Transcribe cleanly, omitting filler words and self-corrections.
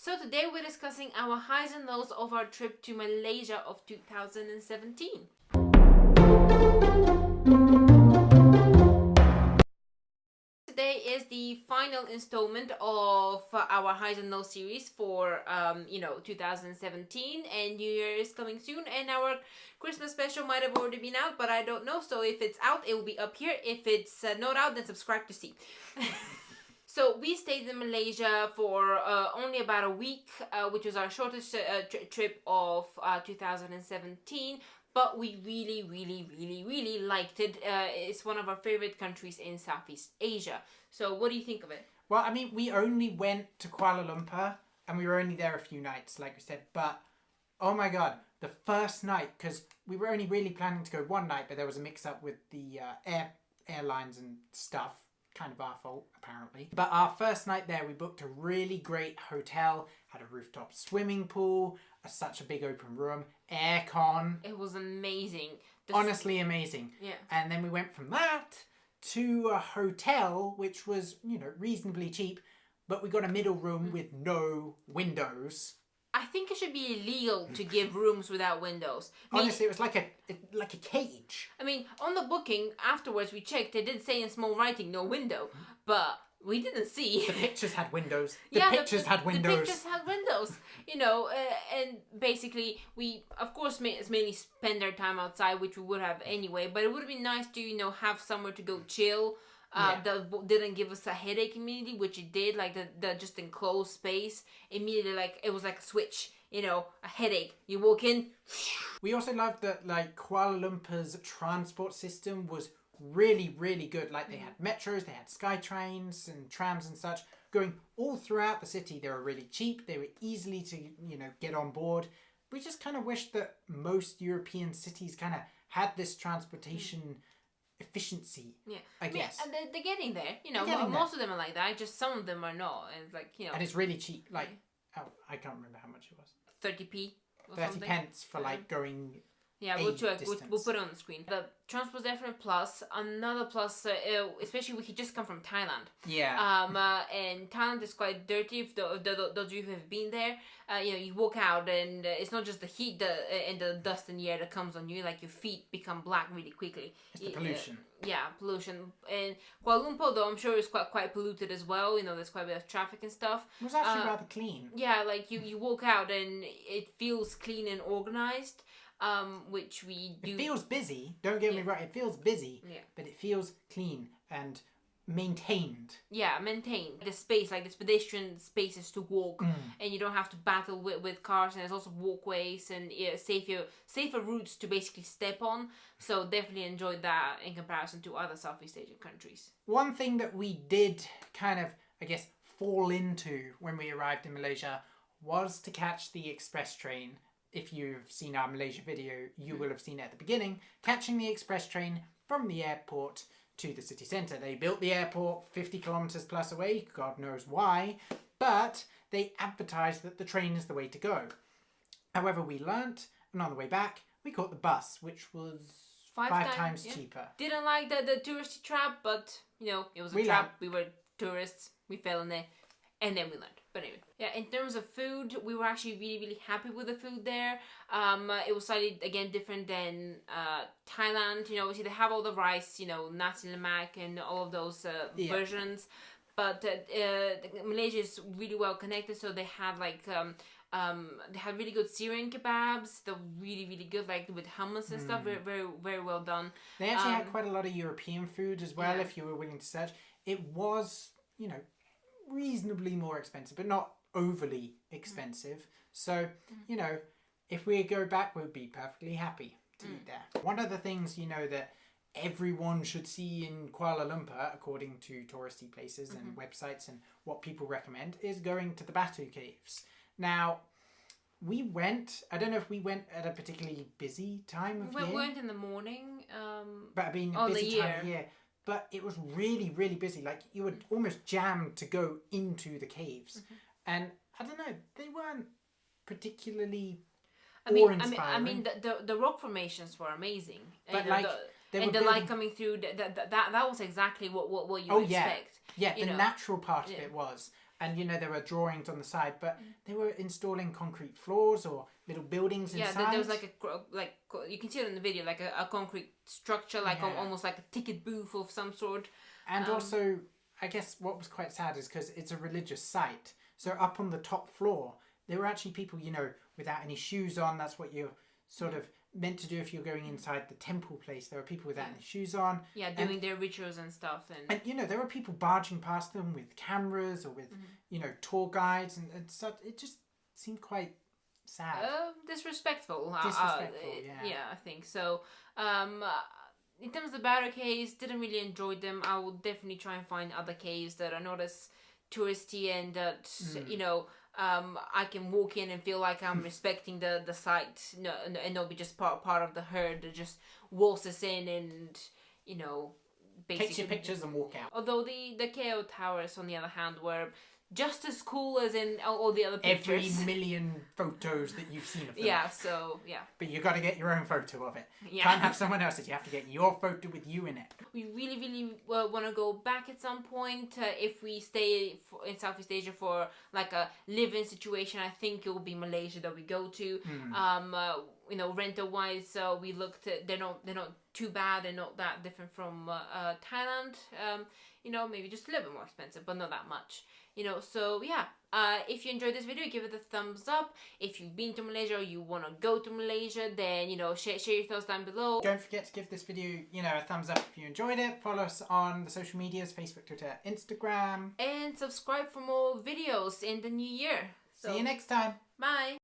So today we're discussing our highs and lows of our trip to Malaysia of 2017. Today is the final installment of our highs and lows series for 2017, and New Year is coming soon, and our Christmas special might have already been out, but I don't know. So if it's out, it will be up here. If it's not out, then subscribe to see. So we stayed in Malaysia for only about a week, which was our shortest trip of 2017. But we really liked it. It's one of our favorite countries in Southeast Asia. So what do you think of it? Well, I mean, we only went to Kuala Lumpur and we were only there a few nights, like we said. But, oh my God, the first night, because we were only really planning to go one night, but there was a mix-up with the airlines and stuff. Kind of our fault, apparently. But our first night there, we booked a really great hotel, had a rooftop swimming pool, such a big open room, aircon. It was amazing. Honestly amazing. Yeah. And then we went from that to a hotel, which was, reasonably cheap, but we got a middle room with no windows. I think it should be illegal to give rooms without windows. Honestly, it was like a cage. I mean, on the booking, afterwards we checked, it did say in small writing, no window, but we didn't see. The pictures had windows. The pictures had windows. The pictures had windows, and basically we, of course, mainly spend our time outside, which we would have anyway, but it would have been nice to, have somewhere to go chill. That didn't give us a headache immediately, which it did. Like the just enclosed space immediately, like it was like a switch, a headache. You walk in. We also loved that Kuala Lumpur's transport system was really good. Like they had metros, they had sky trains and trams and such going all throughout the city. They were really cheap. They were easily to get on board. We just kind of wish that most European cities kind of had this transportation. Efficiency, I guess. And they're getting there, most of them are like that, just some of them are not, and it's like, And it's really cheap, like, I can't remember how much it was. 30p or 30 something. pence for going we'll put it on the screen. The transport's definitely a plus. Another plus, especially we could just come from Thailand. Yeah. And Thailand is quite dirty. If those of you who have been there, you walk out and it's not just the heat and the dust in the air that comes on you. Like your feet become black really quickly. It's the pollution. Pollution. And Kuala Lumpur, though, I'm sure is quite polluted as well. There's quite a bit of traffic and stuff. It was actually rather clean. Yeah, like you walk out and it feels clean and organized. Which we do. It feels busy. Don't get me wrong. It feels busy. Yeah. But it feels clean and maintained. Yeah, maintained. The space, like there's pedestrian spaces to walk, and you don't have to battle with cars. And there's also walkways and safer routes to basically step on. So definitely enjoyed that in comparison to other Southeast Asian countries. One thing that we did kind of, I guess, fall into when we arrived in Malaysia was to catch the express train. If you've seen our Malaysia video, you will have seen it at the beginning, catching the express train from the airport to the city centre. They built the airport 50 kilometres plus away, God knows why, but they advertised that the train is the way to go. However, we learnt, and on the way back, we caught the bus, which was five times cheaper. Didn't like the touristy trap, but, it was a trap. We were tourists, we fell in it, and then we learned. But anyway, in terms of food, we were actually really happy with the food there. It was slightly, again, different than Thailand. Obviously they have all the rice, nasi lemak and all of those versions. But Malaysia is really well connected, so they had they had really good Syrian kebabs. They're really good, like with hummus and stuff. Very well done. They actually had quite a lot of European food as well, if you were willing to search. It was, reasonably more expensive, but not overly expensive. So, if we go back, we'd be perfectly happy to eat there. One of the things, that everyone should see in Kuala Lumpur, according to touristy places and websites and what people recommend, is going to the Batu Caves. Now, we went, I don't know if we went at a particularly busy time of year. We went in the morning. But I mean, a busy time of year. But it was really busy. Like, you were almost jammed to go into the caves. And, I don't know, they weren't particularly awe-inspiring. I mean, the rock formations were amazing. But, and the light coming through, that was exactly what you expect. Yeah, the natural part of it was. And there were drawings on the side, but they were installing concrete floors or little buildings inside. Yeah, there was like you can see it in the video, like a concrete structure, like almost like a ticket booth of some sort. And also, I guess what was quite sad is because it's a religious site. So up on the top floor, there were actually people, without any shoes on. That's what you're sort of meant to do if you're going inside the temple place. There were people without any shoes on. Yeah, doing their rituals and stuff. And there were people barging past them with cameras or with, tour guides and such. It just seemed quite sad. Disrespectful. Disrespectful, yeah. Yeah, I think so. In terms of the battle caves, didn't really enjoy them. I will definitely try and find other caves that are not as touristy and that, I can walk in and feel like I'm respecting the site, and not be just part of the herd that just waltzes in and, basically takes your pictures and walk out. Although the KO towers, on the other hand, were just as cool as in all the other pictures. Every million photos that you've seen of them. Yeah, so, yeah. But you got to get your own photo of it. Yeah. Can't have someone else's. You have to get your photo with you in it. We really, really want to go back at some point. If we stay in Southeast Asia for like a live-in situation, I think it will be Malaysia that we go to. Rental-wise, we looked at, they're not too bad. They're not that different from Thailand. Maybe just a little bit more expensive, but not that much. So yeah, if you enjoyed this video, give it a thumbs up. If you've been to Malaysia or you want to go to Malaysia, then, share your thoughts down below. Don't forget to give this video, a thumbs up if you enjoyed it. Follow us on the social medias, Facebook, Twitter, Instagram. And subscribe for more videos in the new year. See you next time. Bye.